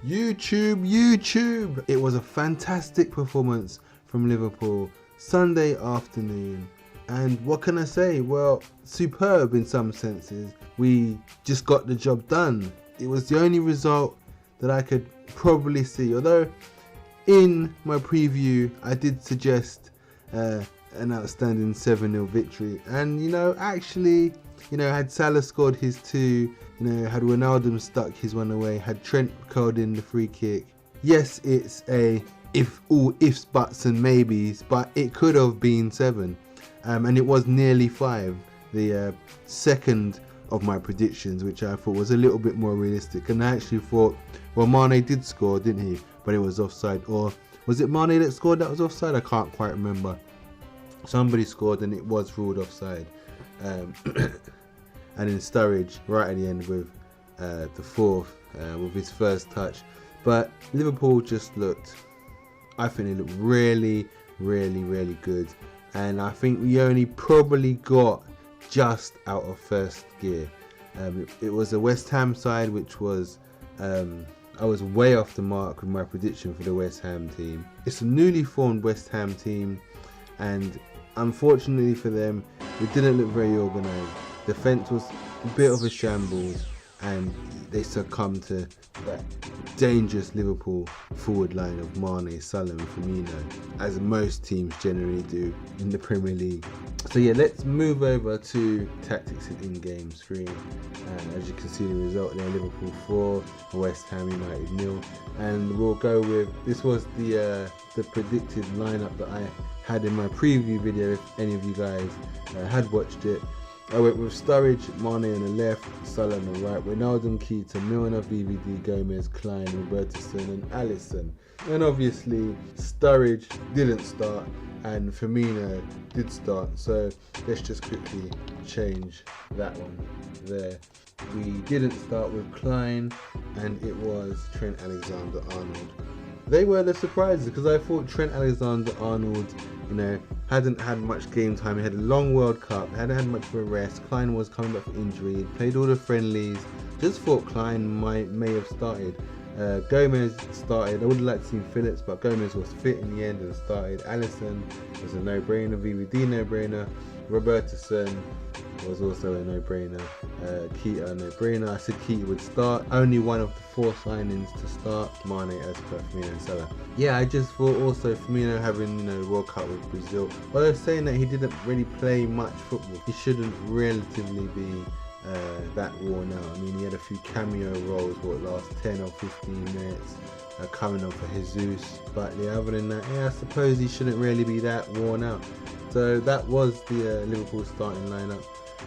YouTube. It was a fantastic performance from Liverpool Sunday afternoon. And what can I say? Well, superb in some senses. We just got the job done. It was the only result that I could probably see. Although in my preview, I did suggest an outstanding 7-0 victory. And, actually, had Salah scored his two, had Ronaldo stuck his one away, had Trent curled in the free kick. Yes, it's a all ifs, buts and maybes, but it could have been 7. And it was nearly 5. The second of my predictions, which I thought was a little bit more realistic. And I actually thought, well, Mane did score, didn't he? But it was offside. Or was it Mane that scored that was offside? I can't quite remember. Somebody scored and it was ruled offside. And then Sturridge right at the end with the fourth, with his first touch. But Liverpool just looked, I think they looked really, really, really good. And I think we only probably got just out of first gear. It was a West Ham side, which was, I was way off the mark with my prediction for the West Ham team. It's a newly formed West Ham team, and unfortunately for them, it didn't look very organised. Defence was a bit of a shambles, and they succumbed to that dangerous Liverpool forward line of Mane, Salah and Firmino, as most teams generally do in the Premier League. So yeah, let's move over to tactics and in-game screen. As you can see the result there, Liverpool 4, West Ham United 0. And we'll go with, this was the predicted lineup that I had in my preview video, if any of you guys had watched it. I went with Sturridge, Mane on the left, Salah on the right, Ronaldo, Keita, Milner, VVD, Gomez, Klein, Robertson and Alisson. And obviously Sturridge didn't start and Firmino did start, so let's just quickly change that one there. We didn't start with Klein and it was Trent Alexander-Arnold. They were the surprises because I thought Trent Alexander-Arnold, hadn't had much game time. He had a long World Cup, hadn't had much of a rest. Klein was coming back from injury, he played all the friendlies. Just thought Klein may have started. Gomez started. I would have liked to see Phillips, but Gomez was fit in the end and started. Alisson was a no-brainer. VVD no-brainer. Robertson was also a no-brainer. Keita a no-brainer. I said Keita would start. Only one of the 4 signings to start. Mane as per Firmino and Salah. Yeah, I just thought also Firmino having the World Cup with Brazil. But I was saying that he didn't really play much football. He shouldn't relatively be that worn out. I mean, he had a few cameo roles, last 10 or 15 minutes, coming on for Jesus. But yeah, other than that, I suppose he shouldn't really be that worn out. So that was the Liverpool starting lineup.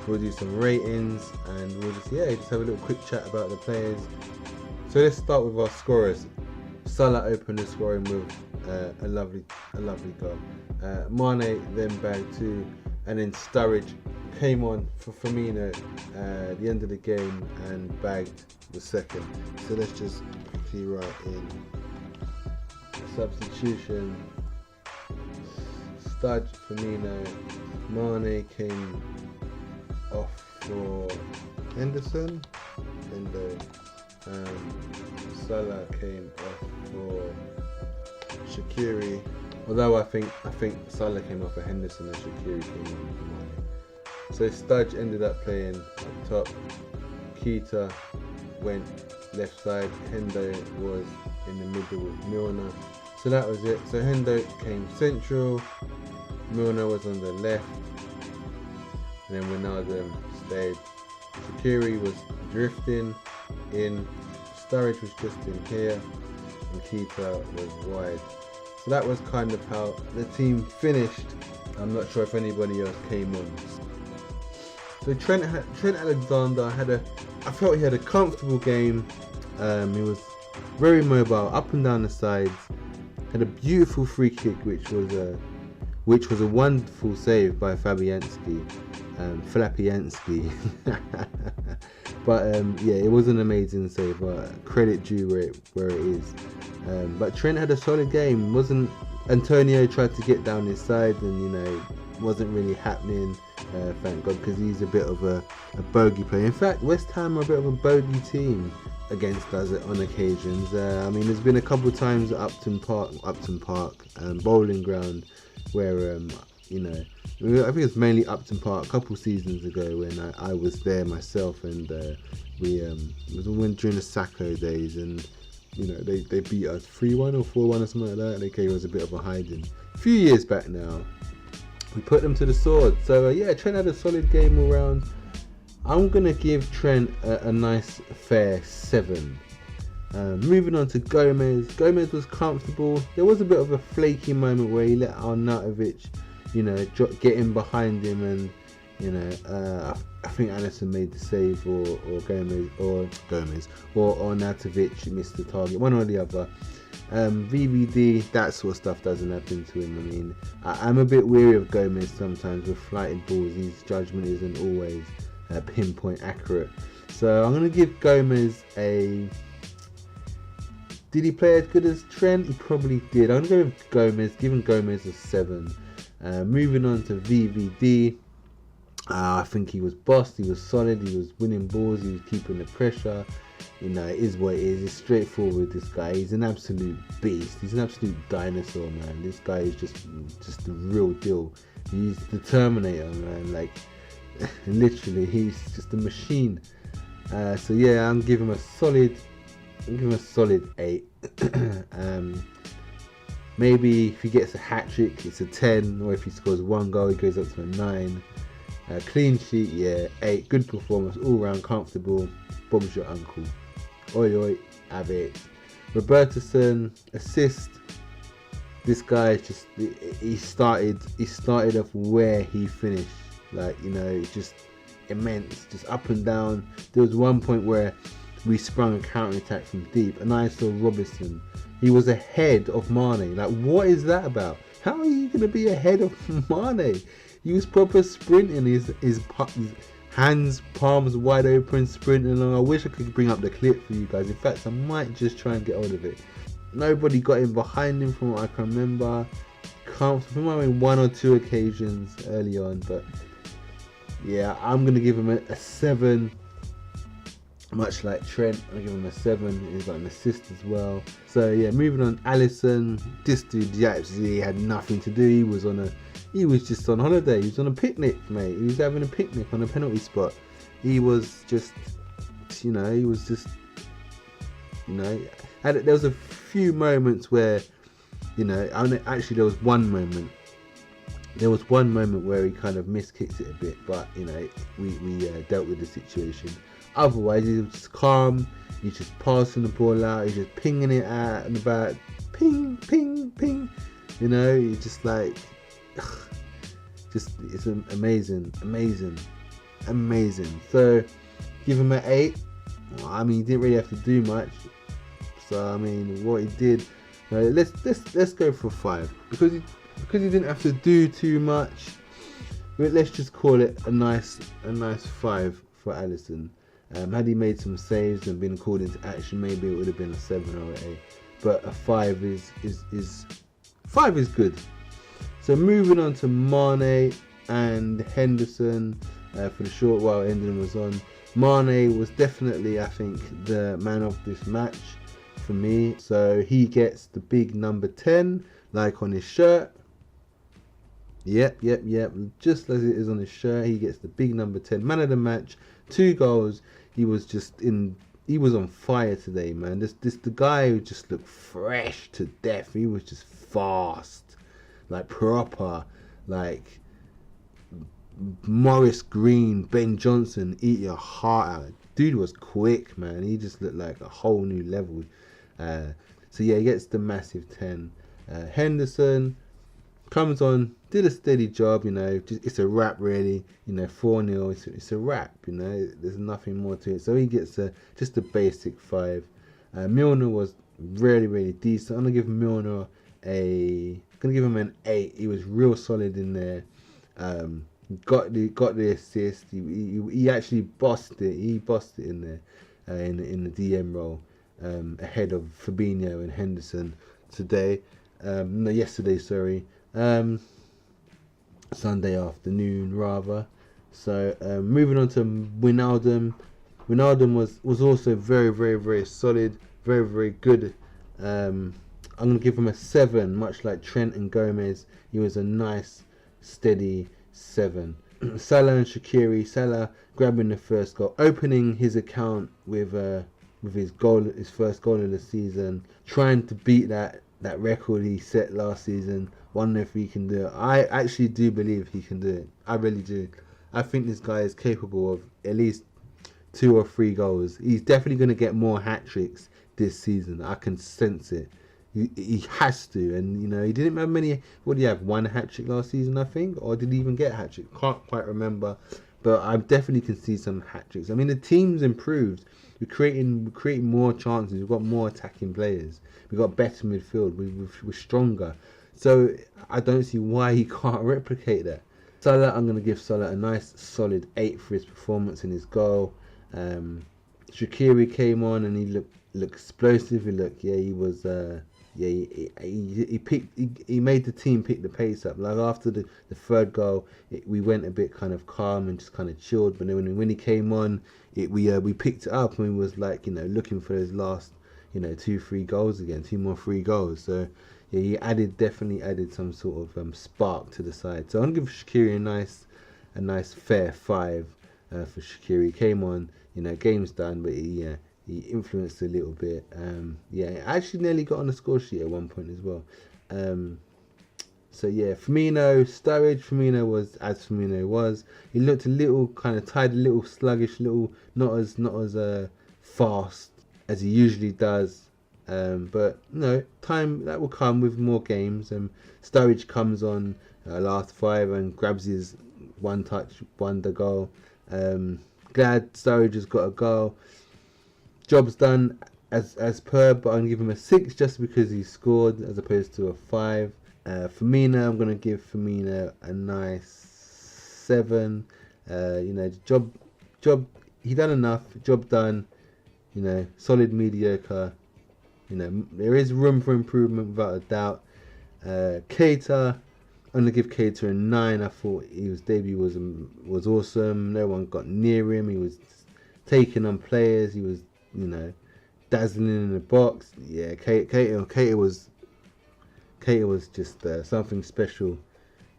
We'll do some ratings and we'll just have a little quick chat about the players. So let's start with our scorers. Salah opened the scoring with a lovely goal. Mane then bagged 2, and then Sturridge came on for Firmino at the end of the game and bagged the second. So let's just quickly write in substitution. Sturridge, Firmino, Mane came off for Henderson, Salah came off for Shaqiri. Although I think Salah came off for Henderson and Shaqiri came on for Mane. So Sturridge ended up playing up top. Keita went left side. Hendo was in the middle with Milner. So that was it. So Hendo came central. Milner was on the left. And then Ronaldo stayed. Shaqiri was drifting in. Sturridge was just in here. And Keita was wide. So that was kind of how the team finished. I'm not sure if anybody else came on. So Trent Alexander I felt he had a comfortable game. He was very mobile, up and down the sides. Had a beautiful free kick, which was a wonderful save by Fabianski. But it was an amazing save. Credit due where it is. But Trent had a solid game. Wasn't Antonio tried to get down his side and wasn't really happening, thank God, because he's a bit of a bogey player. In fact, West Ham are a bit of a bogey team against us on occasions. I mean, there's been a couple of times at Upton Park, Bowling Ground, where you know, I think it's mainly Upton Park a couple seasons ago when I was there myself, and we it was when during the Sacco days, and you know, they beat us 3-1 or 4-1 or something like that. They gave us a bit of a hiding. A few years back now, we put them to the sword. So yeah, Trent had a solid game all round. I'm gonna give Trent a nice fair 7. Moving on to Gomez. Gomez was comfortable. There was a bit of a flaky moment where he let Arnautovic, you know, get in behind him, and you know, I think Alisson made the save, or Gomez, or Arnautovic missed the target, one or the other. VVD, that sort of stuff doesn't happen to him. I mean, I'm a bit weary of Gomez sometimes with flighted balls. His judgment isn't always pinpoint accurate. So I'm going to give Gomez a... Did he play as good as Trent? He probably did. I'm going to go with Gomez, giving Gomez a 7. Moving on to VVD. I think he was bossed, he was solid, he was winning balls, he was keeping the pressure. You know, it is what it is. It's straightforward with this guy. He's an absolute beast. He's an absolute dinosaur, man. This guy is just the real deal. He's the Terminator, man. Like, literally, he's just a machine. So yeah, I'm giving him a solid 8. Maybe if he gets a hat trick, it's a 10, or if he scores 1 goal, he goes up to a 9. Clean sheet, yeah, 8. Good performance, all round comfortable. Bob's your uncle. Oi oi, have it. Robertson, assist. This guy just, he started off where he finished. Like, you know, it's just immense, just up and down. There was one point where we sprung a counter attack from deep, and I saw Robertson. He was ahead of Mane. Like, what is that about? How are you going to be ahead of Mane? He was proper sprinting, his hands, palms wide open, sprinting along. I wish I could bring up the clip for you guys. In fact, I might just try and get hold of it. Nobody got in behind him from what I can remember. Comfortable, I mean, 1 or 2 occasions early on, but yeah, I'm going to give him a 7. Much like Trent, I'll give him a 7. He's got an assist as well. So yeah, moving on, Alisson. This dude actually had nothing to do. He was just on holiday. He was on a picnic, mate. He was having a picnic on a penalty spot. He was just, you know, there was a few moments where, you know, actually there was one moment. There was one moment where he kind of miskicked it a bit, but you know, we dealt with the situation. Otherwise, he was just calm. He's just passing the ball out. He's just pinging it out and about, ping, ping, ping. You know, he's just like, it's amazing. So, give him an 8. Well, I mean, he didn't really have to do much. So, I mean, what he did, let's go for 5 because he didn't have to do too much. Let's just call it a nice 5 for Alisson. Had he made some saves and been called into action, maybe it would have been a 7 or an 8. But a 5 is good. So moving on to Mane and Henderson for the short while Endon was on. Mane was definitely, I think, the man of this match for me. So he gets the big number 10, like on his shirt. Yep. Just as it is on his shirt, he gets the big number 10. Man of the match, 2 goals. He was on fire today, man. The guy who just looked fresh to death. He was just fast, like proper, like Morris Green, Ben Johnson, eat your heart out. Dude was quick, man. He just looked like a whole new level. So yeah, he gets the massive 10. Henderson comes on, did a steady job, you know, it's a wrap really, you know, 4-0, it's a wrap, you know, there's nothing more to it. So he gets just a basic 5. Milner was really decent. I'm gonna give Milner an 8. He was real solid in there. Got the assist. He actually bossed it. He bossed it in there in the DM role ahead of Fabinho and Henderson yesterday. Sorry. Sunday afternoon rather. So moving on to Wijnaldum. Wijnaldum was also very solid, very good. I'm gonna give him a 7, much like Trent and Gomez. He was a nice, steady 7. Salah and Shaqiri. Salah grabbing the first goal, opening his account with his goal, his first goal of the season, trying to beat that record he set last season. Wonder if he can do it. I actually do believe he can do it. I really do. I think this guy is capable of at least 2 or 3 goals. He's definitely going to get more hat tricks this season. I can sense it. He has to, and you know he didn't have many. What did he have? 1 hat trick last season, I think, or did he even get a hat trick? Can't quite remember, but I definitely can see some hat tricks. I mean, the team's improved. We're creating more chances. We've got more attacking players. We've got better midfield. We're stronger. So I don't see why he can't replicate that. Salah, I'm going to give Salah a nice solid 8 for his performance and his goal. Shaqiri came on and he looked explosive. He was he made the team pick the pace up. Like after the third goal, we went a bit kind of calm and just kind of chilled. But then when he came on, we picked it up and we was like looking for those last 2-3 goals again, 2 more 3 goals. So yeah, he definitely added some sort of spark to the side. So I'm gonna give Shaqiri a nice fair 5 for Shaqiri. He came on, game's done, but he influenced a little bit. I actually nearly got on the score sheet at one point as well. So yeah, Firmino, Sturridge. Firmino was as Firmino was. He looked a little kind of tired, a little sluggish, not as fast as he usually does. But time that will come with more games. Sturridge comes on last 5 and grabs his one-touch wonder goal. Glad Sturridge has got a goal. Job's done as per, but I'm gonna give him a 6 just because he scored as opposed to a 5. Firmino, I'm gonna give Firmino a nice 7. Job he done enough. Job done. Solid mediocre. There is room for improvement without a doubt. Keita, I'm gonna give Keita a 9. I thought his debut was awesome. No one got near him. He was taking on players. He was dazzling in the box. Yeah, Keita was just something special.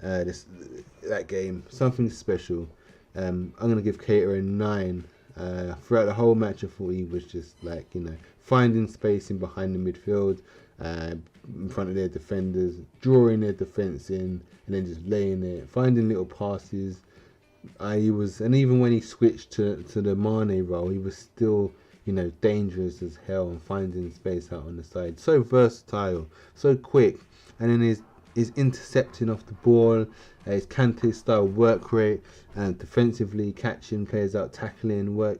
That game, something special. I'm gonna give Keita a 9. Throughout the whole match, I thought he was just finding space in behind the midfield, in front of their defenders, drawing their defence in, and then just laying it, finding little passes. And even when he switched to the Mane role, he was still dangerous as hell and finding space out on the side. So versatile, so quick, and then his intercepting off the ball, his Kante style work rate, and defensively catching players out, tackling, work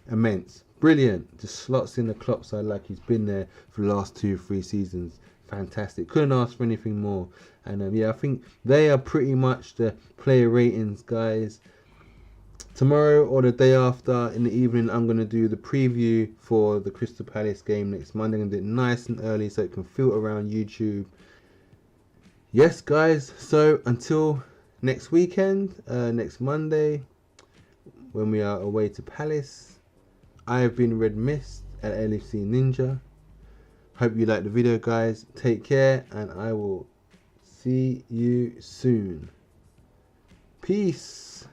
immense, brilliant. Just slots in the Klopp side like he's been there for the last 2-3 seasons. Fantastic. Couldn't ask for anything more. And I think they are pretty much the player ratings, guys. Tomorrow or the day after in the evening, I'm going to do the preview for the Crystal Palace game next Monday. I'm going to do it nice and early so it can filter around YouTube. Yes, guys. So until next weekend, next Monday, when we are away to Palace, I have been Red Mist at LFC Ninja. Hope you liked the video, guys. Take care, and I will see you soon. Peace.